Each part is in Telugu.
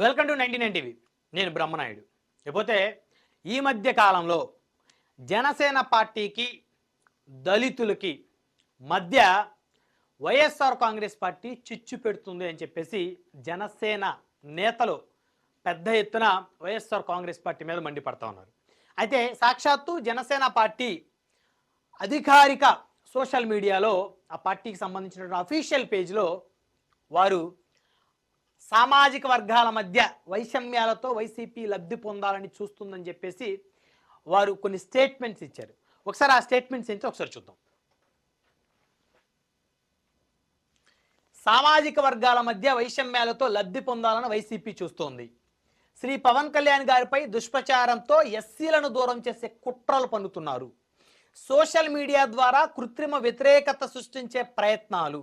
Welcome to 99 TV. నేను బ్రహ్మనాయుడు. లేకపోతే ఈ మధ్య కాలంలో జనసేన పార్టీకి దళితులకి మధ్య వైఎస్ఆర్ కాంగ్రెస్ పార్టీ చిచ్చు పెడుతుంది అని చెప్పేసి జనసేన నేతలు పెద్ద ఎత్తున వైఎస్ఆర్ కాంగ్రెస్ పార్టీ మీద మండిపడతా ఉన్నారు. అయితే సాక్షాత్తు జనసేన పార్టీ అధికారిక సోషల్ మీడియాలో ఆ పార్టీకి సంబంధించిన అఫీషియల్ పేజ్లో వారు సామాజిక వర్గాల మధ్య వైషమ్యాలతో వైసీపీ లబ్ధి పొందాలని చూస్తుందని చెప్పేసి వారు కొన్ని స్టేట్మెంట్స్ ఇచ్చారు. ఒకసారి ఆ స్టేట్మెంట్స్ ఏంటో ఒకసారి చూద్దాం. సామాజిక వర్గాల మధ్య వైషమ్యాలతో లబ్ధి పొందాలని వైసీపీ చూస్తోంది. శ్రీ పవన్ కళ్యాణ్ గారిపై దుష్ప్రచారంతో ఎస్సీలను దూరం చేసే కుట్రలు పన్నుతున్నారు. సోషల్ మీడియా ద్వారా కృత్రిమ వ్యతిరేకత సృష్టించే ప్రయత్నాలు.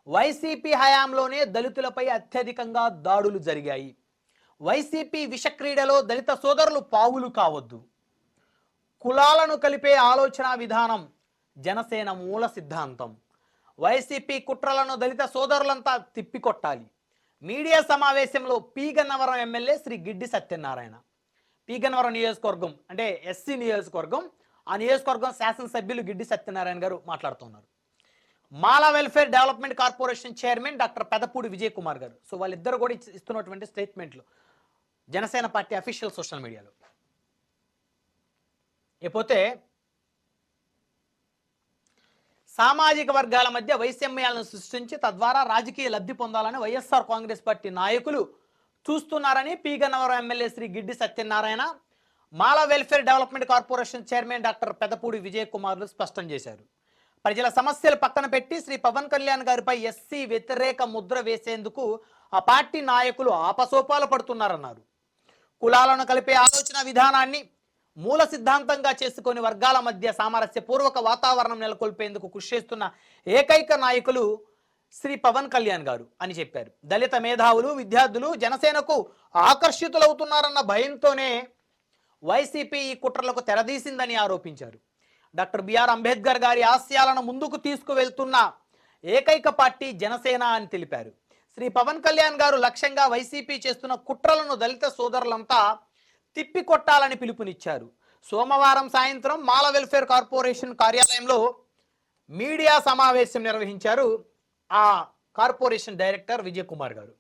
వైసీపీ హయాంలోనే దళితులపై అత్యధికంగా దాడులు జరిగాయి. వైసీపీ విషక్రీడలో దళిత సోదరులు పావులు కావద్దు. కులాలను కలిపే ఆలోచన విధానం జనసేన మూల సిద్ధాంతం. వైసీపీ కుట్రలను దళిత సోదరులంతా తిప్పికొట్టాలి. మీడియా సమావేశంలో పీగన్నవరం ఎమ్మెల్యే శ్రీ గిడ్డి సత్యనారాయణ. పీగన్నవరం నియోజకవర్గం అంటే ఎస్సీ నియోజకవర్గం. ఆ నియోజకవర్గం శాసనసభ్యులు గిడ్డి సత్యనారాయణ గారు మాట్లాడుతున్నారు. మాలా welfare development corporation chairman doctor Pedapudi Vijay Kumar గారు. సో వాళ్ళిద్దరు కూడా ఇస్తున్నటువంటి స్టేట్మెంట్లు జనసేన పార్టీ అఫీషియల్ సోషల్ మీడియాలో. ఇకపోతే సామాజిక వర్గాల మధ్య వైషమ్యాలను సృష్టించి తద్వారా రాజకీయ లబ్ధి పొందాలని వైఎస్ఆర్ కాంగ్రెస్ పార్టీ నాయకులు చూస్తున్నారని P Gannavaram MLA Shri Giddi Satyanarayana, Mala welfare development corporation chairman doctor Pedapudi Vijay కుమార్లు స్పష్టం చేశారు. ప్రజల సమస్యలు పక్కన పెట్టి శ్రీ పవన్ కళ్యాణ్ గారిపై ఎస్సీ వ్యతిరేక ముద్ర వేసేందుకు ఆ పార్టీ నాయకులు ఆపసోపాలు పడుతున్నారన్నారు. కులాలను కలిపే ఆలోచన విధానాన్ని మూల సిద్ధాంతంగా చేసుకొని వర్గాల మధ్య సామరస్యపూర్వక వాతావరణం నెలకొల్పేందుకు కృషి చేస్తున్న ఏకైక నాయకులు శ్రీ పవన్ కళ్యాణ్ గారు అని చెప్పారు. దళిత మేధావులు, విద్యార్థులు జనసేనకు ఆకర్షితులవుతున్నారన్న భయంతోనే వైసీపీ ఈ కుట్రలకు తెరదీసిందని ఆరోపించారు. డాక్టర్ బిఆర్ అంబేద్కర్ గారి ఆశయాలను ముందుకు తీసుకువెళ్తున్న ఏకైక పార్టీ జనసేన అని తెలిపారు. శ్రీ పవన్ కళ్యాణ్ గారు లక్ష్యంగా వైసీపీ చేస్తున్న కుట్రలను దళిత సోదరులంతా తిప్పికొట్టాలని పిలుపునిచ్చారు. సోమవారం సాయంత్రం మాల వెల్ఫేర్ కార్పొరేషన్ కార్యాలయంలో మీడియా సమావేశం నిర్వహించారు ఆ కార్పొరేషన్ డైరెక్టర్ విజయ్ కుమార్ గారు.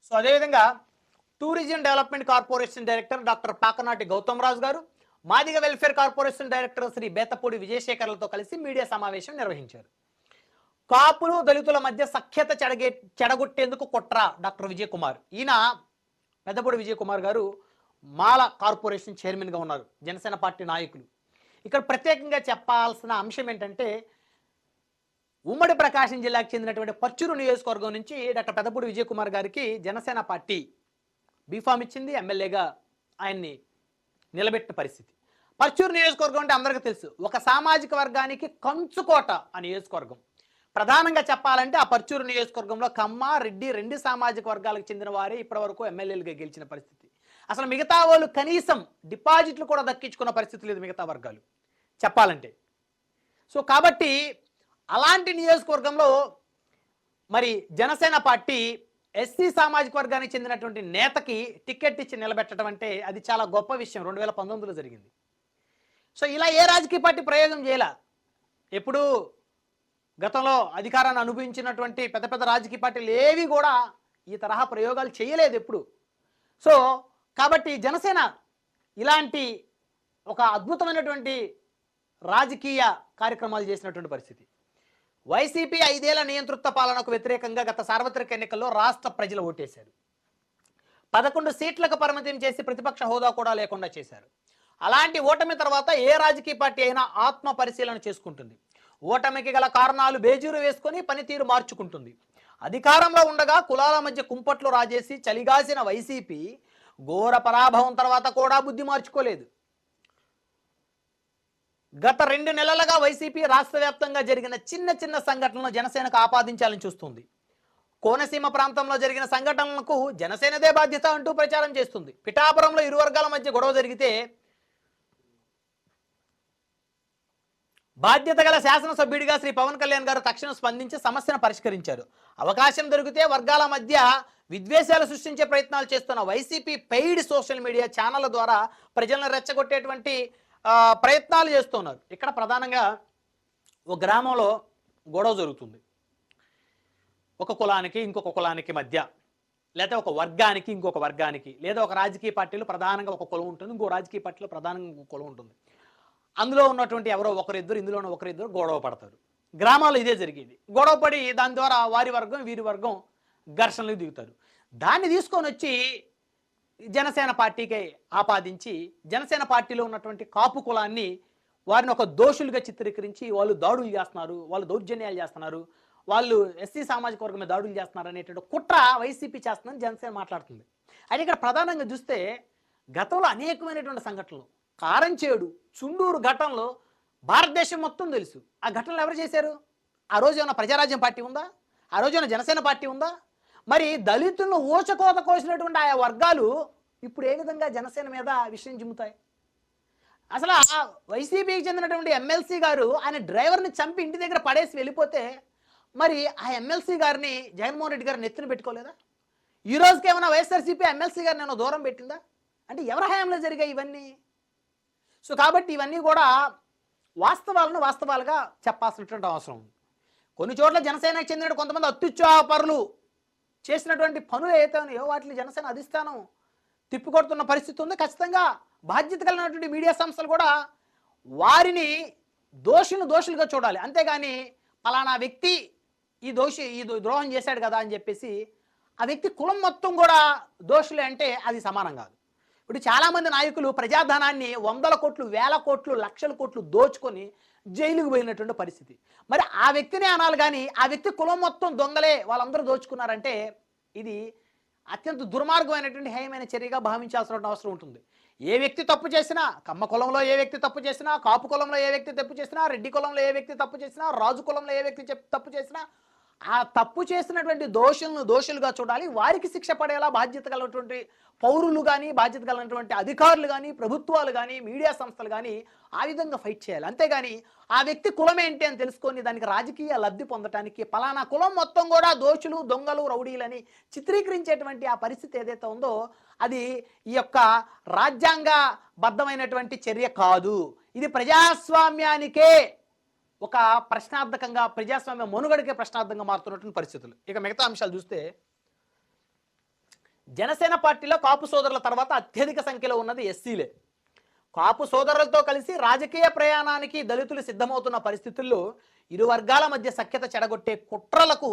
సో అదేవిధంగా tourism development corporation director doctor Pakanati Gautam Raju గారు, Madiga welfare corporation director Shri Bethapudi విజయశేఖర్లతో కలిసి మీడియా సమావేశం నిర్వహించారు. కాపులు దళితుల మధ్య సఖ్యత చెడగొట్టేందుకు కుట్ర డాక్టర్ విజయ్ కుమార్. ఈయన పెద్దపూడి విజయ్ కుమార్ గారు మాల కార్పొరేషన్ చైర్మన్గా ఉన్నారు, జనసేన పార్టీ నాయకులు. ఇక్కడ ప్రత్యేకంగా చెప్పాల్సిన అంశం ఏంటంటే ఉమ్మడి ప్రకాశం జిల్లాకు చెందినటువంటి పర్చూరు నియోజకవర్గం నుంచి డాక్టర్ పెద్దపూడి విజయ్ కుమార్ గారికి జనసేన పార్టీ బీఫామ్ ఇచ్చింది. ఎమ్మెల్యేగా ఆయన్ని నిలబెట్టిన పరిస్థితి. పర్చూరు నియోజకవర్గం అంటే అందరికీ తెలుసు, ఒక సామాజిక వర్గానికి కంచుకోట ఆ నియోజకవర్గం. ప్రధానంగా చెప్పాలంటే ఆ పర్చూరు నియోజకవర్గంలో కమ్మ, రెడ్డి రెండు సామాజిక వర్గాలకు చెందిన వారే ఇప్పటి వరకు ఎమ్మెల్యేలుగా గెలిచిన పరిస్థితి. అసలు మిగతా వాళ్ళు కనీసం డిపాజిట్లు కూడా దక్కించుకున్న పరిస్థితి లేదు మిగతా వర్గాలు చెప్పాలంటే. సో కాబట్టి అలాంటి నియోజకవర్గంలో మరి జనసేన పార్టీ ఎస్సీ సామాజిక వర్గానికి చెందినటువంటి నేతకి టికెట్ ఇచ్చి నిలబెట్టడం అంటే అది చాలా గొప్ప విషయం. 2019లో జరిగింది. సో ఇలా ఏ రాజకీయ పార్టీ ప్రయోగం చేయాల. ఎప్పుడు గతంలో అధికారాన్ని అనుభవించినటువంటి పెద్ద పెద్ద రాజకీయ పార్టీలు ఏవి కూడా ఈ తరహా ప్రయోగాలు చేయలేదు ఎప్పుడు. సో కాబట్టి జనసేన ఇలాంటి ఒక అద్భుతమైనటువంటి రాజకీయ కార్యక్రమాలు చేసినటువంటి పరిస్థితి. వైసీపీ 5 ఏళ్ల నియంతృత్వ పాలనకు వ్యతిరేకంగా గత సార్వత్రిక ఎన్నికల్లో రాష్ట్ర ప్రజలు ఓటేశారు. 11 సీట్లకు పరిమితం చేసి ప్రతిపక్ష హోదా కూడా లేకుండా చేశారు. అలాంటి ఓటమి తర్వాత ఏ రాజకీయ పార్టీ అయినా ఆత్మ పరిశీలన చేసుకుంటుంది. ఓటమికి గల కారణాలు బేజూరు వేసుకొని పనితీరు మార్చుకుంటుంది. అధికారంలో ఉండగా కులాల మధ్య కుంపట్లు రాజేసి చలిగాసిన వైసీపీ ఘోర పరాభవం తర్వాత కూడా బుద్ధి మార్చుకోలేదు. గత 2 నెలలుగా వైసీపీ రాష్ట్ర వ్యాప్తంగా జరిగిన చిన్న చిన్న సంఘటనలను జనసేనకు ఆపాదించాలని చూస్తుంది. కోనసీమ ప్రాంతంలో జరిగిన సంఘటనలకు జనసేనదే బాధ్యత అంటూ ప్రచారం చేస్తుంది. పిఠాపురంలో ఇరు వర్గాల మధ్య గొడవ జరిగితే బాధ్యత గల శాసనసభ్యుడిగా శ్రీ పవన్ కళ్యాణ్ గారు తక్షణం స్పందించి సమస్యను పరిష్కరించారు. అవకాశం దొరికితే వర్గాల మధ్య విద్వేషాలు సృష్టించే ప్రయత్నాలు చేస్తున్న వైసీపీ పెయిడ్ సోషల్ మీడియా ఛానళ్ల ద్వారా ప్రజలను రెచ్చగొట్టేటువంటి ప్రయత్నాలు చేస్తున్నారు. ఇక్కడ ప్రధానంగా ఒక గ్రామంలో గొడవ జరుగుతుంది. ఒక కులానికి ఇంకొక కులానికి మధ్య, లేదా ఒక వర్గానికి ఇంకొక వర్గానికి, లేదా ఒక రాజకీయ పార్టీలో ప్రధానంగా ఒక కులం ఉంటుంది, ఇంకో రాజకీయ పార్టీలో ప్రధానంగా ఇంకో కులం ఉంటుంది. అందులో ఉన్నటువంటి ఎవరో ఒకరిద్దరు, ఇందులో ఉన్న ఒకరిద్దరు గొడవ పడతారు. గ్రామాల్లో ఇదే జరిగేది. గొడవ పడి దాని ద్వారా వారి వర్గం వీరి వర్గం ఘర్షణలకు దిగుతారు. దాన్ని తీసుకొని వచ్చి జనసేన పార్టీకి ఆపాదించి జనసేన పార్టీలో ఉన్నటువంటి కాపు కులాన్ని వారిని ఒక దోషులుగా చిత్రీకరించి వాళ్ళు దాడులు చేస్తున్నారు, వాళ్ళు దౌర్జన్యాలు చేస్తున్నారు, వాళ్ళు ఎస్సీ సామాజిక వర్గం మీద దాడులు చేస్తున్నారు అనేటువంటి కుట్ర వైసీపీ చేస్తుందని జనసేన మాట్లాడుతుంది. అయితే ఇక్కడ ప్రధానంగా చూస్తే గతంలో అనేకమైనటువంటి సంఘటనలు, కారంచేడు, చుండూరు ఘటనలో భారతదేశం మొత్తం తెలుసు. ఆ ఘటనలు ఎవరు చేశారు? ఆ రోజు ఏమైనా ప్రజారాజ్యం పార్టీ ఉందా? ఆ రోజు ఏమైనా జనసేన పార్టీ ఉందా? మరి దళితులను ఊచకోత కోసినటువంటి ఆయా వర్గాలు ఇప్పుడు ఏ విధంగా జనసేన మీద విషయం జిమ్ముతాయి? అసలు ఆ వైసీపీకి చెందినటువంటి ఎమ్మెల్సీ గారు ఆయన డ్రైవర్ని చంపి ఇంటి దగ్గర పడేసి వెళ్ళిపోతే మరి ఆ ఎమ్మెల్సీ గారిని జగన్మోహన్ రెడ్డి గారిని నెత్తిన పెట్టుకోలేదా? ఈ రోజుకి ఏమైనా వైఎస్ఆర్సీపీ ఎమ్మెల్సీ గారిని ఏమైనా దూరం పెట్టిందా? అంటే ఎవరి హయాంలో జరిగాయి ఇవన్నీ? సో కాబట్టి ఇవన్నీ కూడా వాస్తవాలను వాస్తవాలుగా చెప్పాల్సినటువంటి అవసరం ఉంది. కొన్ని చోట్ల జనసేనకు చెందిన కొంతమంది అత్యుత్సాహపరులు చేసినటువంటి పనులు ఏవైతే ఉన్నాయో వాటిని జనసేన అధిష్టానం తిప్పికొడుతున్న పరిస్థితి ఉంది. ఖచ్చితంగా బాధ్యత కలిగినటువంటి మీడియా సంస్థలు కూడా వారిని దోషులుగా చూడాలి. అంతేగాని పలానా వ్యక్తి ఈ ద్రోహం చేశాడు కదా అని చెప్పేసి ఆ వ్యక్తి కులం మొత్తం కూడా దోషులే అంటే అది సమానం కాదు. ఇప్పుడు చాలామంది నాయకులు ప్రజాధనాన్ని 100 కోట్లు, 1000 కోట్లు, లక్షల కోట్లు దోచుకొని జైలుకు పోయినటువంటి పరిస్థితి. మరి ఆ వ్యక్తినే అనాలి కానీ ఆ వ్యక్తి కులం మొత్తం దొంగలే వాళ్ళందరూ దోచుకున్నారంటే ఇది అత్యంత దుర్మార్గమైనటువంటి హేయమైన చర్యగా భావించాల్సిన అవసరం ఉంటుంది. ఏ వ్యక్తి తప్పు చేసినా, కమ్మ కులంలో ఏ వ్యక్తి తప్పు చేసినా, కాపు కులంలో ఏ వ్యక్తి తప్పు చేసినా, రెడ్డి కులంలో ఏ వ్యక్తి తప్పు చేసినా, రాజు కులంలో ఏ వ్యక్తి తప్పు చేసినా ఆ తప్పు చేసినటువంటి దోషులుగా చూడాలి. వారికి శిక్ష పడేలా బాధ్యత కలిగినటువంటి పౌరులు కానీ, బాధ్యత కలిగినటువంటి అధికారులు కానీ, ప్రభుత్వాలు కానీ, మీడియా సంస్థలు కానీ ఆ విధంగా ఫైట్ చేయాలి. అంతేగాని ఆ వ్యక్తి కులం ఏంటి అని తెలుసుకొని దానికి రాజకీయ లబ్ధి పొందటానికి పలానా కులం మొత్తం కూడా దోషులు, దొంగలు, రౌడీలని చిత్రీకరించేటువంటి ఆ పరిస్థితి ఏదైతే ఉందో అది ఈ యొక్క రాజ్యాంగబద్ధమైనటువంటి చర్య కాదు. ఇది ప్రజాస్వామ్యానికే ఒక ప్రశ్నార్థకంగా, ప్రజాస్వామ్య మనుగడకే ప్రశ్నార్థంగా మారుతున్నటువంటి పరిస్థితులు. ఇక మిగతా అంశాలు చూస్తే జనసేన పార్టీలో కాపు సోదరుల తర్వాత అత్యధిక సంఖ్యలో ఉన్నది ఎస్సీలే. కాపు సోదరులతో కలిసి రాజకీయ ప్రయాణానికి దళితులు సిద్ధమవుతున్న పరిస్థితుల్లో ఇరు వర్గాల మధ్య సఖ్యత చెడగొట్టే కుట్రలకు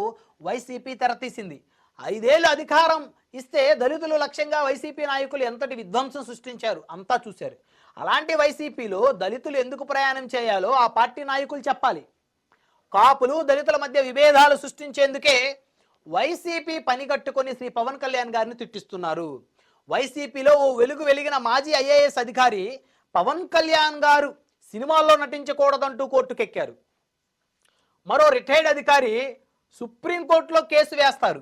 వైసీపీ తెరతీసింది. 5 ఏళ్ళు అధికారం ఇస్తే దళితులు లక్ష్యంగా వైసీపీ నాయకులు ఎంతటి విధ్వంసం సృష్టించారు అంతా చూశారు. అలాంటి వైసీపీలో దళితులు ఎందుకు ప్రయాణం చేయాలో ఆ పార్టీ నాయకులు చెప్పాలి. కాపులు దళితుల మధ్య విభేదాలు సృష్టించేందుకే వైసీపీ పనిగట్టుకొని శ్రీ పవన్ కళ్యాణ్ గారిని తిట్టిస్తున్నారు. వైసీపీలో ఓ వెలిగిన మాజీ ఐఏఎస్ అధికారి పవన్ కళ్యాణ్ గారు సినిమాల్లో నటించకూడదంటూ కోర్టుకెక్కారు. మరో రిటైర్డ్ అధికారి సుప్రీంకోర్టులో కేసు వేస్తారు.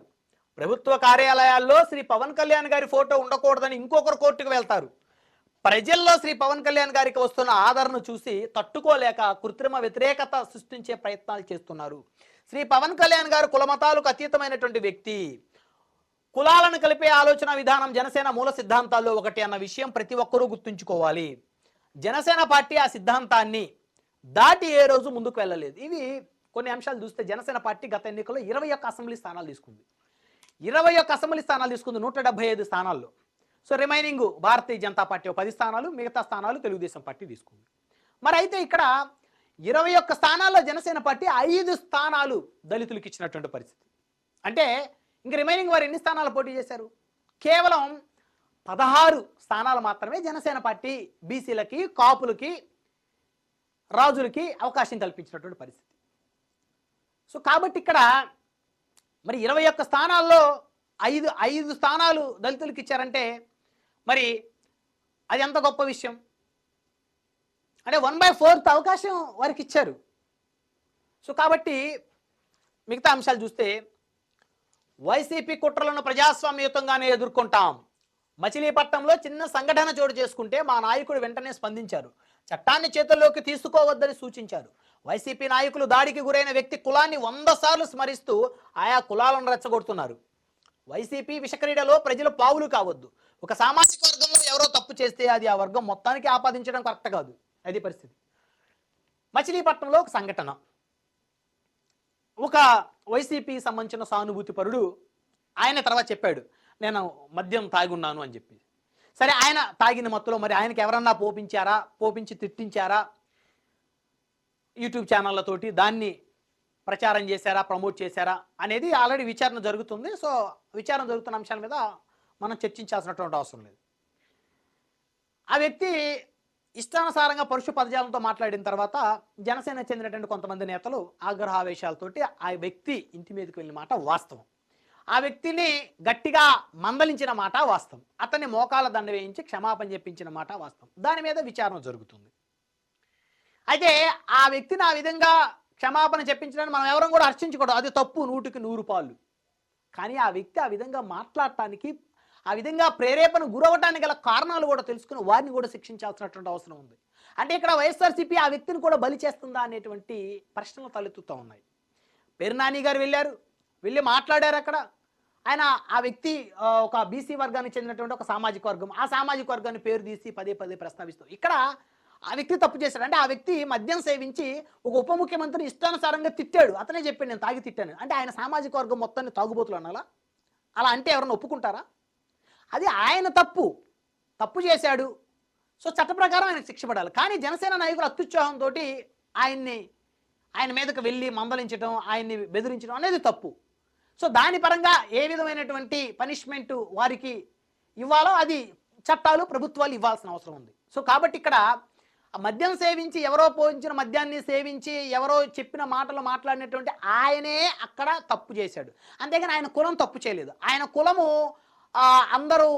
ప్రభుత్వ కార్యాలయాల్లో శ్రీ పవన్ కళ్యాణ్ గారి ఫోటో ఉండకూడదని ఇంకొకరు కోర్టుకు వెళ్తారు. ప్రజల్లో శ్రీ పవన్ కళ్యాణ్ గారికి వస్తున్న ఆదరణ చూసి తట్టుకోలేక కృత్రిమ వ్యతిరేకత సృష్టించే ప్రయత్నాలు చేస్తున్నారు. శ్రీ పవన్ కళ్యాణ్ గారు కులమతాలకు అతీతమైనటువంటి వ్యక్తి. కులాలను కలిపే ఆలోచన విధానం జనసేన మూల సిద్ధాంతాల్లో ఒకటి అన్న విషయం ప్రతి ఒక్కరూ గుర్తుంచుకోవాలి. జనసేన పార్టీ ఆ సిద్ధాంతాన్ని దాటి ఏ రోజు ముందుకు వెళ్ళలేదు. ఇవి కొన్ని అంశాలు చూస్తే జనసేన పార్టీ గత ఎన్నికల్లో 21 అసెంబ్లీ స్థానాలు తీసుకుంది. 21 అసెంబ్లీ స్థానాలు తీసుకుంది 175 స్థానాల్లో. So remaining Bharatiya Janata party 10 స్థానాలు, మిగతా స్థానాలు తెలుగుదేశం పార్టీ తీసుకుంది. మరి అయితే ఇక్కడ 21 స్థానాల్లో జనసేన పార్టీ 5 స్థానాలు దళితులకు ఇచ్చినటువంటి పరిస్థితి. అంటే ఇంక రిమైనింగ్ వారు ఎన్ని స్థానాలు పోటీ చేశారు? కేవలం 16 స్థానాలు మాత్రమే జనసేన పార్టీ బీసీలకి, కాపులకి, రాజులకి అవకాశం కల్పించినటువంటి పరిస్థితి. సో కాబట్టి ఇక్కడ మరి 21 స్థానాల్లో 5 స్థానాలు దళితులకు ఇచ్చారంటే మరి అది ఎంత గొప్ప విషయం. అంటే 1/4 అవకాశం వారికి ఇచ్చారు. సో కాబట్టి మిగతా అంశాలు చూస్తే వైసీపీ కుట్రలను ప్రజాస్వామ్యయుతంగానే ఎదుర్కొంటాం. మచిలీపట్నంలో చిన్న సంఘటన చోటు చేసుకుంటే మా నాయకుడు వెంటనే స్పందించారు. చట్టాన్ని చేతుల్లోకి తీసుకోవద్దని సూచించారు. వైసీపీ నాయకులు దాడికి గురైన వ్యక్తి కులాన్ని 100 సార్లు స్మరిస్తూ ఆయా కులాలను రెచ్చగొడుతున్నారు. వైసీపీ విషక్రీడలో ప్రజలు పావులు కావద్దు. ఒక సామాజిక వర్గంలో ఎవరో తప్పు చేస్తే అది ఆ వర్గం మొత్తానికి ఆపాదించడం కరెక్ట్ కాదు. అది పరిస్థితి. మచిలీపట్నంలో ఒక సంఘటన. ఒక వైసీపీ సంబంధించిన సానుభూతి పరుడు ఆయన తర్వాత చెప్పాడు, నేను మద్యం తాగున్నాను అని చెప్పి. సరే, ఆయన తాగిన మత్తులో మరి ఆయనకి ఎవరన్నా పోపించి తిట్టించారా, యూట్యూబ్ ఛానళ్ళతోటి దాన్ని ప్రచారం చేశారా, ప్రమోట్ చేశారా అనేది ఆల్రెడీ విచారణ జరుగుతుంది. సో విచారణ జరుగుతున్న అంశాల మీద మనం చర్చించాల్సినటువంటి అవసరం లేదు. ఆ వ్యక్తి ఇష్టానుసారంగా పరుష పదజాలంతో మాట్లాడిన తర్వాత జనసేన చెందినటువంటి కొంతమంది నేతలు ఆగ్రహావేశాలతోటి ఆ వ్యక్తి ఇంటి మీదకి వెళ్ళిన మాట వాస్తవం. ఆ వ్యక్తిని గట్టిగా మందలించిన మాట వాస్తవం. అతన్ని మోకాల దండ వేయించి క్షమాపణ చెప్పించిన మాట వాస్తవం. దాని మీద విచారణ జరుగుతుంది. అయితే ఆ వ్యక్తిని ఆ విధంగా క్షమాపణ చెప్పించడానికి మనం ఎవరం కూడా హర్షించకూడదు. అది తప్పు, 100కి 100 పాళ్ళు. కానీ ఆ వ్యక్తి ఆ విధంగా మాట్లాడటానికి, ఆ విధంగా ప్రేరేపణ గురవటానికి గల కారణాలు కూడా తెలుసుకుని వారిని కూడా శిక్షించాల్సినటువంటి అవసరం ఉంది. అంటే ఇక్కడ వైఎస్ఆర్సీపీ ఆ వ్యక్తిని కూడా బలి చేస్తుందా అనేటువంటి ప్రశ్నలు తలెత్తుతూ ఉన్నాయి. పేరు నాని గారు వెళ్ళి మాట్లాడారు అక్కడ. ఆయన ఆ వ్యక్తి ఒక బీసీ వర్గానికి చెందినటువంటి ఒక సామాజిక వర్గం, ఆ సామాజిక వర్గాన్ని పేరు తీసి పదే ప్రస్తావిస్తూ ఇక్కడ ఆ వ్యక్తి తప్పు చేశాడు. అంటే ఆ వ్యక్తి మద్యం సేవించి ఒక ఉప ముఖ్యమంత్రిని ఇష్టానుసారంగా తిట్టాడు. అతనే చెప్పాడు, నేను తాగి తిట్టాను. అంటే ఆయన సామాజిక వర్గం మొత్తాన్ని తాగుబోతులు అనాలా? అలా అంటే ఎవరన్నా ఒప్పుకుంటారా? అది ఆయన తప్పు చేశాడు. సో చట్ట ప్రకారం ఆయనకు శిక్ష పడాలి. కానీ జనసేన నాయకులు అత్యుత్సాహంతో ఆయన మీదకు వెళ్ళి మందలించడం, ఆయన్ని బెదిరించడం అనేది తప్పు. సో దాని పరంగా ఏ విధమైనటువంటి పనిష్మెంట్ వారికి ఇవ్వాలో అది చట్టాలు, ప్రభుత్వాలు ఇవ్వాల్సిన అవసరం ఉంది. సో కాబట్టి ఇక్కడ మద్యం సేవించి, ఎవరో పోయించిన మద్యాన్ని సేవించి ఎవరో చెప్పిన మాటలు మాట్లాడినటువంటి ఆయనే అక్కడ తప్పు చేశాడు. అంతేగాని ఆయన కులం తప్పు చేయలేదు. ఆయన కులము అందరూ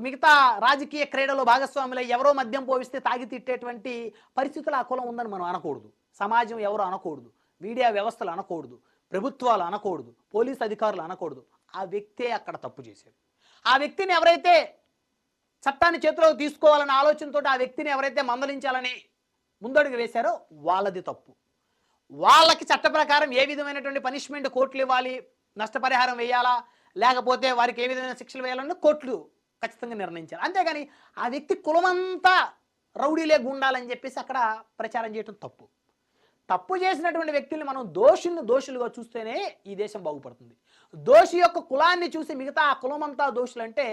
మిగతా రాజకీయ క్రీడలో భాగస్వాములై ఎవరో మద్యం పోవిస్తే తాగి తిట్టేటువంటి పరిస్థితులు ఆ కులం ఉందని మనం అనకూడదు. సమాజం ఎవరు అనకూడదు, మీడియా వ్యవస్థలు అనకూడదు, ప్రభుత్వాలు అనకూడదు, పోలీస్ అధికారులు అనకూడదు. ఆ వ్యక్తే అక్కడ తప్పు చేశాడు. ఆ వ్యక్తిని ఎవరైతే చట్టాన్ని చేతిలోకి తీసుకోవాలనే ఆలోచనతో ఆ వ్యక్తిని ఎవరైతే మందలించాలని ముందడుగు వేశారో వాళ్ళది తప్పు. వాళ్ళకి చట్ట ప్రకారం ఏ విధమైనటువంటి పనిష్మెంట్ కోర్టులు ఇవ్వాలి, నష్టపరిహారం వేయాలా, లేకపోతే వారికి ఏ విధమైన శిక్షలు వేయాలన్న కోర్టులు ఖచ్చితంగా నిర్ణయించాలి. అంతేగాని ఆ వ్యక్తి కులమంతా రౌడీలే గుండాలని చెప్పేసి అక్కడ ప్రచారం చేయడం తప్పు చేసినటువంటి వ్యక్తుల్ని మనం దోషులుగా చూస్తేనే ఈ దేశం బాగుపడుతుంది. దోషి యొక్క కులాన్ని చూసి మిగతా ఆ కులమంతా దోషులంటే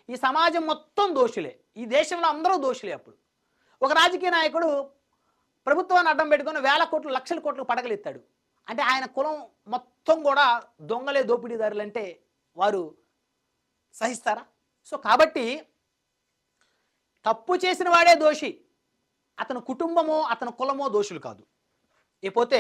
ఈ సమాజం మొత్తం దోషులే, ఈ దేశంలో అందరూ దోషులే. అప్పుడు ఒక రాజకీయ నాయకుడు ప్రభుత్వాన్ని అడ్డం పెట్టుకుని 1,000 కోట్లు 1,00,000 కోట్లు పడగలెత్తాడు అంటే ఆయన కులం మొత్తం కూడా దొంగలే, దోపిడీదారులు అంటే వారు సహిస్తారా? సో కాబట్టి తప్పు చేసిన వాడే దోషి, అతని కుటుంబమో అతని కులమో దోషులు కాదు. ఇకపోతే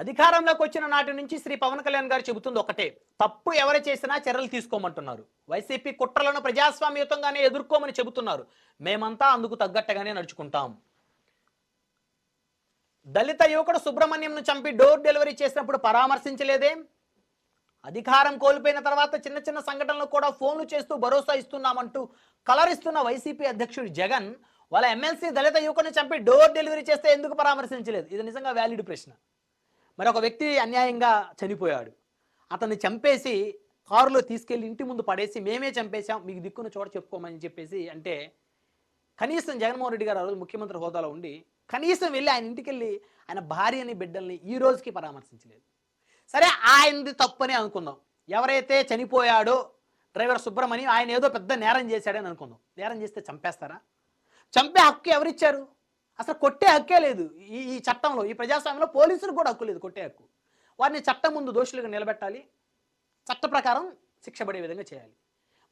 అధికారంలోకి వచ్చిన నాటి నుంచి శ్రీ పవన్ కళ్యాణ్ గారు చెబుతుంది ఒకటే, తప్పు ఎవరు చేసినా చర్యలు తీసుకోమంటున్నారు. వైసీపీ కుట్రలను ప్రజాస్వామ్యయుతంగానే ఎదుర్కోమని చెబుతున్నారు. మేమంతా అందుకు తగ్గట్టుగానే నడుచుకుంటాం. దళిత యువకుడు సుబ్రహ్మణ్యంను చంపి డోర్ డెలివరీ చేసినప్పుడు పరామర్శించలేదే? అధికారం కోల్పోయిన తర్వాత చిన్న సంఘటనలు కూడా ఫోన్లు చేస్తూ భరోసా ఇస్తున్నామంటూ కలరిస్తున్న వైసీపీ అధ్యక్షుడు జగన్ వాళ్ళ ఎమ్మెల్సీ దళిత యువకుడిని చంపి డోర్ డెలివరీ చేస్తే ఎందుకు పరామర్శించలేదు? ఇది నిజంగా వ్యాలిడ్ ప్రశ్న. మరి ఒక వ్యక్తి అన్యాయంగా చనిపోయాడు, అతన్ని చంపేసి కారులో తీసుకెళ్లి ఇంటి ముందు పడేసి మేమే చంపేశాం, మీకు దిక్కున చోట చెప్పుకోమని చెప్పేసి అంటే కనీసం జగన్మోహన్ రెడ్డి గారు ఆ రోజు ముఖ్యమంత్రి హోదాలో ఉండి కనీసం వెళ్ళి ఆయన ఇంటికి వెళ్ళి ఆయన భార్యని బిడ్డల్ని ఈ రోజుకి పరామర్శించలేదు. సరే, ఆయనది తప్పని అనుకుందాం. ఎవరైతే చనిపోయాడో డ్రైవర్ సుబ్రహ్మణ్యం, ఆయన ఏదో పెద్ద నేరం చేశాడని అనుకుందాం. నేరం చేస్తే చంపేస్తారా? చంపే హక్కు ఎవరిచ్చారు? అసలు కొట్టే హక్కే లేదు ఈ చట్టంలో, ఈ ప్రజాస్వామ్యంలో పోలీసులకు కూడా హక్కు లేదు కొట్టే హక్కు. వారిని చట్టం ముందు దోషులుగా నిలబెట్టాలి, చట్ట ప్రకారం శిక్ష పడే విధంగా చేయాలి.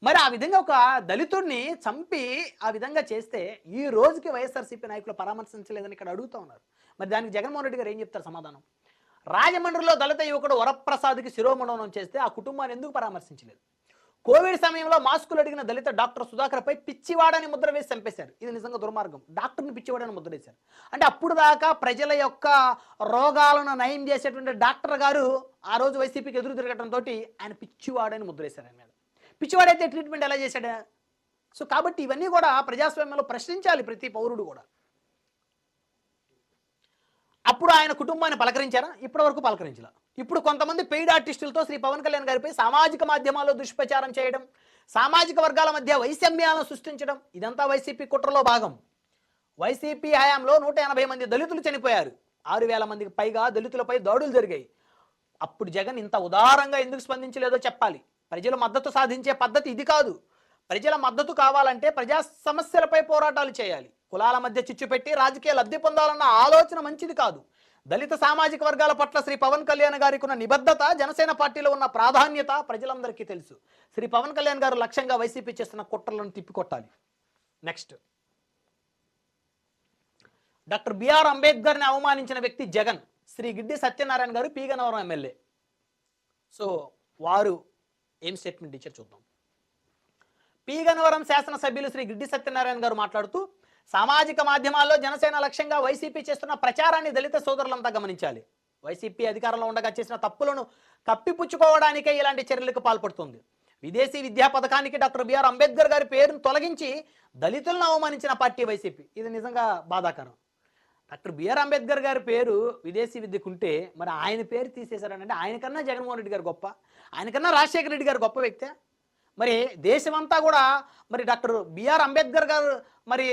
మరి ఆ విధంగా ఒక దళితుడిని చంపి ఆ విధంగా చేస్తే ఈ రోజుకి వైఎస్ఆర్సీపీ నాయకులు పరామర్శించలేదని ఇక్కడ అడుగుతూ ఉన్నారు. మరి దానికి జగన్మోహన్ రెడ్డి గారు ఏం చెప్తారు సమాధానం? రాజమండ్రిలో దళిత యువకుడు వరప్రసాద్కి శిరోమండనం చేస్తే ఆ కుటుంబాన్ని ఎందుకు పరామర్శించలేదు? కోవిడ్ సమయంలో మాస్కులు అడిగిన దళిత డాక్టర్ సుధాకర్పై పిచ్చివాడని ముద్ర వేసి చంపేశారు. ఇది నిజంగా దుర్మార్గం. డాక్టర్ని పిచ్చివాడని ముద్ర వేశారు అంటే అప్పుడు దాకా ప్రజల యొక్క రోగాలను నయం చేసేటువంటి డాక్టర్ గారు ఆ రోజు వైసీపీకి ఎదురు తిరగడంతో ఆయన పిచ్చివాడని ముద్ర వేశారు. ఆయన మీద పిచ్చివాడైతే ట్రీట్మెంట్ ఎలా చేశాడా? సో కాబట్టి ఇవన్నీ కూడా ప్రజాస్వామ్యంలో ప్రశ్నించాలి ప్రతి పౌరుడు కూడా. అప్పుడు ఆయన కుటుంబాన్ని పలకరించారా? ఇప్పటి వరకు పలకరించాల. ఇప్పుడు కొంతమంది పెయిడ్ ఆర్టిస్టులతో శ్రీ పవన్ కళ్యాణ్ గారిపై సామాజిక మాధ్యమాల్లో దుష్ప్రచారం చేయడం, సామాజిక వర్గాల మధ్య వైషమ్యాలను సృష్టించడం, ఇదంతా వైసీపీ కుట్రలో భాగం. వైసీపీ హయాంలో 180 మంది దళితులు చనిపోయారు. 6,000 మందికి పైగా దళితులపై దాడులు జరిగాయి. అప్పుడు జగన్ ఇంత ఉదారంగా ఎందుకు స్పందించలేదో చెప్పాలి. ప్రజల మద్దతు సాధించే పద్ధతి ఇది కాదు. ప్రజల మద్దతు కావాలంటే ప్రజా సమస్యలపై పోరాటాలు చేయాలి. కులాల మధ్య చిచ్చు పెట్టి రాజకీయ లబ్ధి పొందాలన్న ఆలోచన మంచిది కాదు. దళిత సామాజిక వర్గాల పట్ల శ్రీ పవన్ కళ్యాణ్ గారికి ఉన్న నిబద్ధత, జనసేన పార్టీలో ఉన్న ప్రాధాన్యత ప్రజలందరికీ తెలుసు. శ్రీ పవన్ కళ్యాణ్ గారు లక్ష్యంగా వైసీపీ చేస్తున్న కుట్రలను తిప్పికొట్టాలి. నెక్స్ట్, డాక్టర్ బిఆర్ అంబేద్కర్ని అవమానించిన వ్యక్తి జగన్. శ్రీ గిడ్డి సత్యనారాయణ గారు పీగనవరం ఎమ్మెల్యే. సో వారు ఏం స్టేట్మెంట్ ఇచ్చారు చూద్దాం. పీగనవరం శాసనసభ్యులు శ్రీ గిడ్డి సత్యనారాయణ గారు మాట్లాడుతూ, సామాజిక మాధ్యమాల్లో జనసేన లక్ష్యంగా వైసీపీ చేస్తున్న ప్రచారాన్ని దళిత సోదరులంతా గమనించాలి. వైసీపీ అధికారంలో ఉండగా చేసిన తప్పులను కప్పిపుచ్చుకోవడానికే ఇలాంటి చర్యలకు పాల్పడుతుంది. విదేశీ విద్యా పథకానికి డాక్టర్ బిఆర్ అంబేద్కర్ గారి పేరును తొలగించి దళితులను అవమానించిన పార్టీ వైసీపీ. ఇది నిజంగా బాధాకరం. డాక్టర్ బిఆర్ అంబేద్కర్ గారి పేరు విదేశీ విద్యకుంటే మరి ఆయన పేరు తీసేశారనంటే ఆయనకన్నా జగన్మోహన్ రెడ్డి గారు గొప్ప, ఆయనకన్నా రాజశేఖర రెడ్డి గారు గొప్ప వ్యక్తే. మరి దేశమంతా కూడా మరి డాక్టర్ బిఆర్ అంబేద్కర్ గారు మరి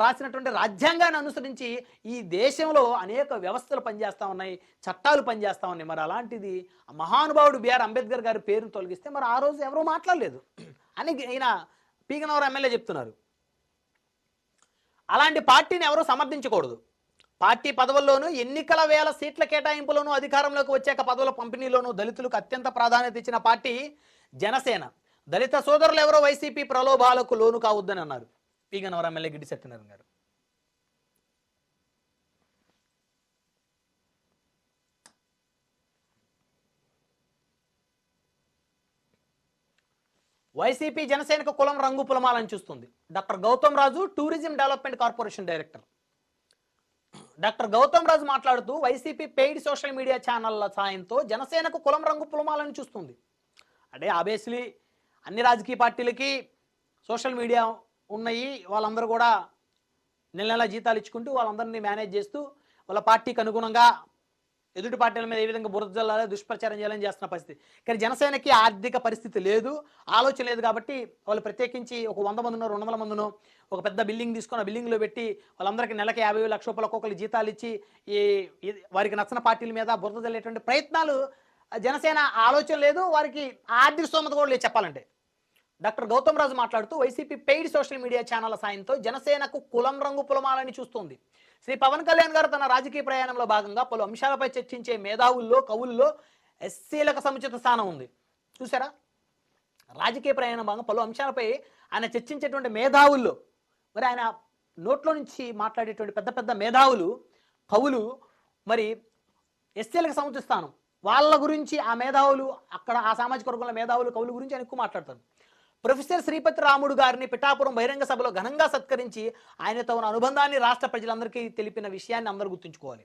రాసినటువంటి రాజ్యాంగాన్ని అనుసరించి ఈ దేశంలో అనేక వ్యవస్థలు పనిచేస్తూ ఉన్నాయి, చట్టాలు పనిచేస్తూ ఉన్నాయి. మరి అలాంటిది మహానుభావుడు బిఆర్ అంబేద్కర్ గారి పేరును తొలగిస్తే మరి ఆ రోజు ఎవరూ మాట్లాడలేదు అని ఈయన పీగనవరం ఎమ్మెల్యే చెప్తున్నారు. అలాంటి పార్టీని ఎవరూ సమర్థించకూడదు. పార్టీ పదవుల్లోనూ, ఎన్నికల వేళ సీట్ల కేటాయింపులోనూ, అధికారంలోకి వచ్చాక పదవుల పంపిణీలోనూ దళితులకు అత్యంత ప్రాధాన్యత ఇచ్చిన పార్టీ జనసేన. దళిత సోదరులు ఎవరో వైసీపీ ప్రలోభాలకు లోను కావద్దని అన్నారు పీగనవరం ఎమ్మెల్యే గిడ్డి సత్యనారాయణ గారు. వైసీపీ జనసేనకు కులం రంగు పులమాలని చూస్తుంది. Doctor Gautam Raju, tourism development corporation director. Doctor Gautam Raju మాట్లాడుతూ, వైసీపీ పెయిడ్ సోషల్ మీడియా ఛానళ్ల సాయంతో జనసేనకు కులం రంగు పులమాలని చూస్తుంది. అంటే ఆబ్వియస్లీ అన్ని రాజకీయ పార్టీలకి సోషల్ మీడియా ఉన్నాయి. వాళ్ళందరూ కూడా నెల నెల జీతాలు ఇచ్చుకుంటూ వాళ్ళందరినీ మేనేజ్ చేస్తూ వాళ్ళ పార్టీకి అనుగుణంగా ఎదుటి పార్టీల మీద ఏ విధంగా బురద జల్లాలి, దుష్ప్రచారం చేయాలని చేస్తున్న పరిస్థితి. కానీ జనసేనకి ఆర్థిక పరిస్థితి లేదు, ఆలోచన లేదు. కాబట్టి వాళ్ళు ప్రత్యేకించి ఒక 100 మందినో 200 మందినో ఒక పెద్ద బిల్డింగ్ తీసుకొని ఆ బిల్డింగ్లో పెట్టి వాళ్ళందరికీ నెలకి 50 లక్షల రూపాయలు ఒక్కొక్కరు జీతాలు ఇచ్చి వారికి నచ్చిన పార్టీల మీద బురద జల్లేటువంటి ప్రయత్నాలు జనసేన ఆలోచన లేదు, వారికి ఆర్థిక స్తోమత కూడా లేదు చెప్పాలంటే. డాక్టర్ గౌతమ్ రాజు మాట్లాడుతూ, వైసీపీ పెయిడ్ సోషల్ మీడియా ఛానళ్ల సాయంతో జనసేనకు కులం రంగు పులమాలని చూస్తుంది. శ్రీ పవన్ కళ్యాణ్ గారు తన రాజకీయ ప్రయాణంలో భాగంగా పలు అంశాలపై చర్చించే మేధావుల్లో, కవుల్లో ఎస్సీలకు సముచిత స్థానం ఉంది. చూసారా, రాజకీయ ప్రయాణం భాగంగా పలు అంశాలపై ఆయన చర్చించేటువంటి మేధావుల్లో మరి ఆయన నోట్లో నుంచి మాట్లాడేటువంటి పెద్ద పెద్ద మేధావులు, కవులు మరి ఎస్సీలకు సముచిత స్థానం. వాళ్ళ గురించి ఆ మేధావులు, అక్కడ ఆ సామాజిక వర్గంలో మేధావులు, కవుల గురించి ఆయన ఎక్కువ మాట్లాడతారు. ప్రొఫెసర్ శ్రీపతి రాముడు గారిని పిఠాపురం బహిరంగ సభలో ఘనంగా సత్కరించి ఆయనతో ఉన్న అనుబంధాన్ని రాష్ట్ర ప్రజలందరికీ తెలిపిన విషయాన్ని అందరూ గుర్తుంచుకోవాలి.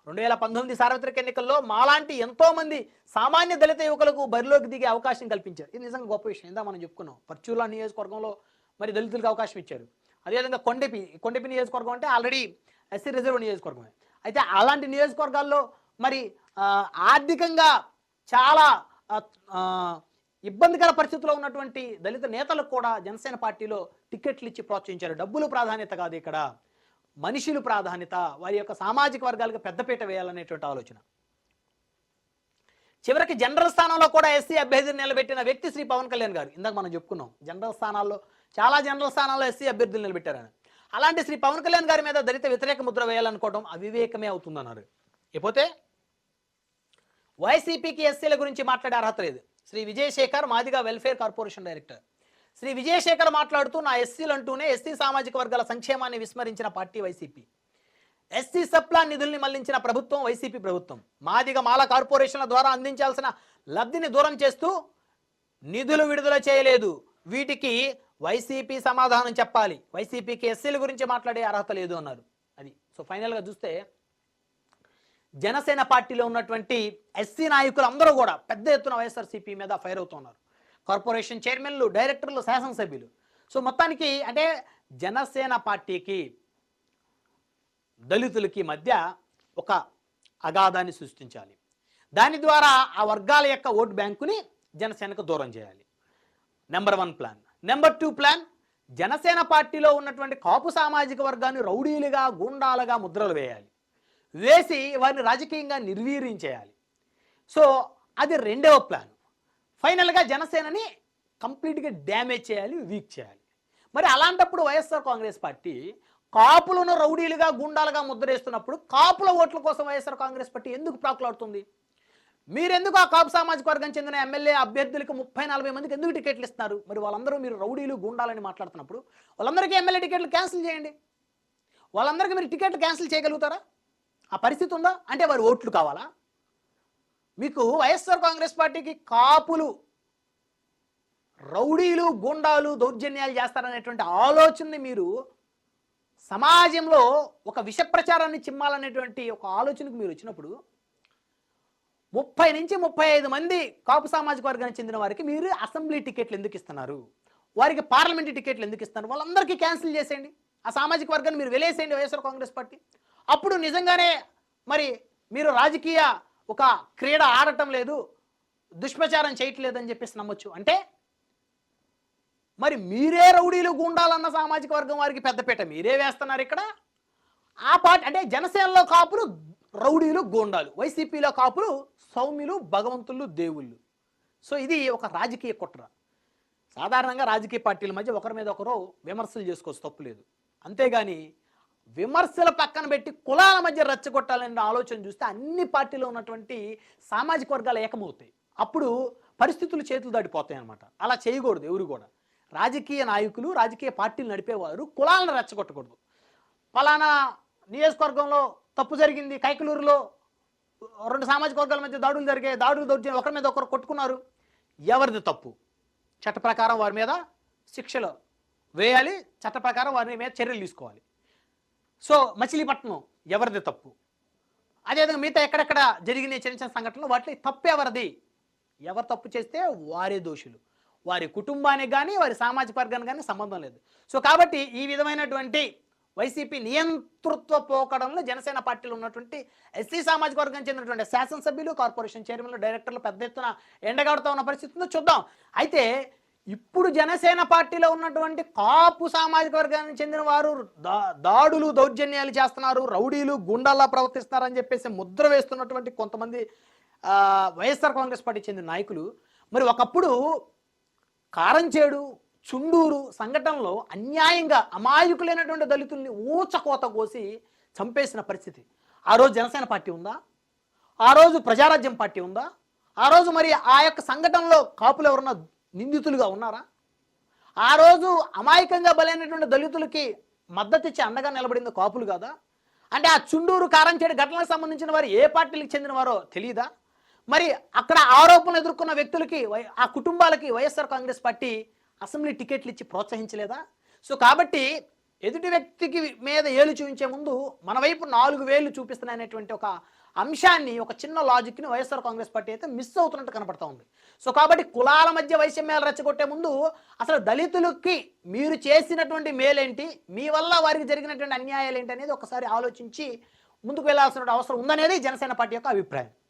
2019 సార్వత్రిక ఎన్నికల్లో మాలాంటి ఎంతో మంది సామాన్య దళిత యువకులకు బరిలోకి దిగే అవకాశం కల్పించారు. ఇది నిజంగా గొప్ప విషయం. ఇందా మనం చెప్పుకున్నాం, పర్చూర్ల నియోజకవర్గంలో మరి దళితులకు అవకాశం ఇచ్చారు. అదేవిధంగా కొండెపి నియోజకవర్గం అంటే ఆల్రెడీ ఎస్సీ రిజర్వ్ నియోజకవర్గమే. అయితే అలాంటి నియోజకవర్గాల్లో మరి ఆర్థికంగా చాలా ఇబ్బందికర పరిస్థితుల్లో ఉన్నటువంటి దళిత నేతలకు కూడా జనసేన పార్టీలో టికెట్లు ఇచ్చి ప్రోత్సహించారు. డబ్బులు ప్రాధాన్యత కాదు, ఇక్కడ మనుషులు ప్రాధాన్యత, వారి యొక్క సామాజిక వర్గాలకు పెద్దపీట వేయాలనేటువంటి ఆలోచన. చివరికి జనరల్ స్థానంలో కూడా ఎస్సీ అభ్యర్థిని నిలబెట్టిన వ్యక్తి శ్రీ పవన్ కళ్యాణ్ గారు. ఇందాక మనం చెప్పుకున్నాం, జనరల్ స్థానాల్లో చాలా జనరల్ స్థానాల్లో ఎస్సీ అభ్యర్థులు నిలబెట్టారని. అలాంటి శ్రీ పవన్ కళ్యాణ్ గారి మీద దళిత వ్యతిరేక ముద్ర వేయాలనుకోవడం అవివేకమే అవుతుందన్నారు. ఇకపోతే వైసీపీకి ఎస్సీల గురించి మాట్లాడే అర్హత లేదు. Shri Vijayashekar, Madiga welfare corporation director. Shri Vijayashekar మాట్లాడుతూ, నా ఎస్సీలు అంటూనే ఎస్సీ సామాజిక వర్గాల సంక్షేమాన్ని విస్మరించిన పార్టీ వైసీపీ. ఎస్సీ సప్లాన్ నిధుల్ని మళ్లించిన ప్రభుత్వం వైసీపీ ప్రభుత్వం. మాల కార్పొరేషన్ల ద్వారా అందించాల్సిన లబ్ధిని దూరం చేస్తూ నిధులు విడుదల చేయలేదు. వీటికి వైసీపీ సమాధానం చెప్పాలి. వైసీపీకి ఎస్సీల గురించి మాట్లాడే అర్హత లేదు అన్నారు. అది సో ఫైనల్గా చూస్తే జనసేన పార్టీలో ఉన్నటువంటి ఎస్సీ నాయకులు అందరూ కూడా పెద్ద ఎత్తున వైఎస్ఆర్సీపీ మీద ఫైర్ అవుతున్నారు. కార్పొరేషన్ చైర్మన్లు, డైరెక్టర్లు, శాసనసభ్యులు. సో మొత్తానికి అంటే జనసేన పార్టీకి దళితులకి మధ్య ఒక అగాధాన్ని సృష్టించాలి. దాని ద్వారా ఆ వర్గాల యొక్క ఓటు బ్యాంకుని జనసేనకు దూరం చేయాలి. Number 1 plan. Number 2 plan, Janasena పార్టీలో ఉన్నటువంటి కాపు సామాజిక వర్గాన్ని రౌడీలుగా, గూండాలుగా ముద్రలు వేయాలి. వేసి వారిని రాజకీయంగా నిర్వీర్యం చేయాలి. సో అది 2వ ప్లాన్. ఫైనల్గా జనసేనని కంప్లీట్గా డ్యామేజ్ చేయాలి, వీక్ చేయాలి. మరి అలాంటప్పుడు వైఎస్ఆర్ కాంగ్రెస్ పార్టీ కాపులను రౌడీలుగా, గుండాలుగా ముద్రేస్తున్నప్పుడు కాపుల ఓట్ల కోసం వైఎస్ఆర్ కాంగ్రెస్ పార్టీ ఎందుకు ప్రాకులాడుతుంది? మీరెందుకు ఆ కాపు సామాజిక వర్గం చెందిన ఎమ్మెల్యే అభ్యర్థులకు 30-40 మందికి ఎందుకు టికెట్లు ఇస్తున్నారు? మరి వాళ్ళందరూ మీరు రౌడీలు, గుండాలని మాట్లాడుతున్నప్పుడు వాళ్ళందరికీ ఎమ్మెల్యే టికెట్లు క్యాన్సిల్ చేయండి. వాళ్ళందరికీ మీరు టికెట్లు క్యాన్సిల్ చేయగలుగుతారా? ఆ పరిస్థితి ఉందా? అంటే వారి ఓట్లు కావాలా మీకు? వైఎస్ఆర్ కాంగ్రెస్ పార్టీకి కాపులు రౌడీలు, గుండాలు, దౌర్జన్యాలు చేస్తారనేటువంటి ఆలోచనని మీరు సమాజంలో ఒక విష ప్రచారాన్ని చిమ్మాలనేటువంటి ఒక ఆలోచనకు మీరు వచ్చినప్పుడు 30 నుంచి 35 మంది కాపు సామాజిక వర్గానికి చెందిన వారికి మీరు అసెంబ్లీ టికెట్లు ఎందుకు ఇస్తున్నారు? వారికి పార్లమెంటు టికెట్లు ఎందుకు ఇస్తున్నారు? వాళ్ళందరికీ క్యాన్సిల్ చేసేయండి. ఆ సామాజిక వర్గాన్ని మీరు వెలేసేయండి వైఎస్ఆర్ కాంగ్రెస్ పార్టీ. అప్పుడు నిజంగానే మరి మీరు రాజకీయ ఒక క్రీడ ఆడటం లేదు, దుష్ప్రచారం చేయట్లేదు అని చెప్పేసి నమ్మొచ్చు. అంటే మరి మీరే రౌడీలు, గుండాలన్న సామాజిక వర్గం వారికి పెద్దపీట మీరే వేస్తున్నారు ఇక్కడ. ఆ పార్టీ అంటే జనసేనలో కాపులు రౌడీలు, గూండాలు, వైసీపీలో కాపులు సౌమ్యులు, భగవంతులు, దేవుళ్ళు. సో ఇది ఒక రాజకీయ కుట్ర. సాధారణంగా రాజకీయ పార్టీల మధ్య ఒకరి మీద ఒకరు విమర్శలు చేసుకోవచ్చు, తప్పులేదు. అంతేగాని విమర్శలు పక్కన పెట్టి కులాల మధ్య రెచ్చగొట్టాలనే ఆలోచన చూస్తే అన్ని పార్టీలో ఉన్నటువంటి సామాజిక వర్గాలు ఏకమవుతాయి. అప్పుడు పరిస్థితులు చేతులు దాటిపోతాయి అన్నమాట. అలా చేయకూడదు ఎవరు కూడా. రాజకీయ నాయకులు, రాజకీయ పార్టీలు నడిపేవారు కులాలను రెచ్చగొట్టకూడదు. ఫలానా నియోజకవర్గంలో తప్పు జరిగింది, కైకలూరులో 2 సామాజిక వర్గాల మధ్య దాడులు జరిగాయి, దౌర్జన్యం, ఒకరి మీద ఒకరు కొట్టుకున్నారు, ఎవరిది తప్పు? చట్ట ప్రకారం వారి మీద శిక్షలు వేయాలి, చట్ట ప్రకారం వారి మీద చర్యలు తీసుకోవాలి. సో మచిలీపట్నం ఎవరిది తప్పు? అదేవిధంగా మిగతా ఎక్కడెక్కడ జరిగిన చిన్న చిన్న సంఘటనలు వాటిలో తప్పు ఎవరిది? ఎవరు తప్పు చేస్తే వారే దోషులు. వారి కుటుంబానికి కానీ వారి సామాజిక వర్గానికి కానీ సంబంధం లేదు. సో కాబట్టి ఈ విధమైనటువంటి వైసీపీ నియంతృత్వ పోకడంలో జనసేన పార్టీలో ఉన్నటువంటి ఎస్సీ సామాజిక వర్గం చెందినటువంటి శాసనసభ్యులు, కార్పొరేషన్ చైర్మన్లు, డైరెక్టర్లు పెద్ద ఎత్తున ఎండగడుతూ ఉన్న పరిస్థితిని చూద్దాం. అయితే ఇప్పుడు జనసేన పార్టీలో ఉన్నటువంటి కాపు సామాజిక వర్గానికి చెందిన వారు దాడులు, దౌర్జన్యాలు చేస్తున్నారు, రౌడీలు, గుండాల్లా ప్రవర్తిస్తున్నారని చెప్పేసి ముద్ర వేస్తున్నటువంటి కొంతమంది వైఎస్ఆర్ కాంగ్రెస్ పార్టీ చెందిన నాయకులు మరి ఒకప్పుడు కారంచేడు, చుండూరు సంఘటనలో అన్యాయంగా అమాయకులైనటువంటి దళితుల్ని ఊచకోత కోసి చంపేసిన పరిస్థితి. ఆ రోజు జనసేన పార్టీ ఉందా? ఆ రోజు ప్రజారాజ్యం పార్టీ ఉందా? ఆ రోజు మరి ఆ యొక్క సంఘటనలో కాపులు ఎవరన్నా నిందితులుగా ఉన్నారా? ఆ రోజు అమాయకంగా బలైనటువంటి దళితులకి మద్దతు ఇచ్చి అండగా నిలబడింది కాపులు కాదా? అంటే ఆ చుండూరు, కారంచేడు ఘటనలకు సంబంధించిన వారు ఏ పార్టీలకు చెందిన వారో తెలియదా? మరి అక్కడ ఆరోపణలు ఎదుర్కొన్న వ్యక్తులకి, ఆ కుటుంబాలకి వైఎస్ఆర్ కాంగ్రెస్ పార్టీ అసెంబ్లీ టికెట్లు ఇచ్చి ప్రోత్సహించలేదా? సో కాబట్టి ఎదుటి వ్యక్తికి మీద ఏలు చూపించే ముందు మన వైపు 4 వేలు చూపిస్తున్నాయనేటువంటి ఒక అంశాన్ని, ఒక చిన్న లాజిక్ని వైఎస్ఆర్ కాంగ్రెస్ పార్టీ అయితే మిస్ అవుతున్నట్టు కనపడతా ఉంది. సో కాబట్టి కులాల మధ్య వైషమ్యాలు రెచ్చగొట్టే ముందు అసలు దళితులకి మీరు చేసినటువంటి మేలేంటి, మీ వల్ల వారికి జరిగినటువంటి అన్యాయాలు ఏంటి అనేది ఒకసారి ఆలోచించి ముందుకు వెళ్లాల్సిన అవసరం ఉందనేది జనసేన పార్టీ యొక్క అభిప్రాయం.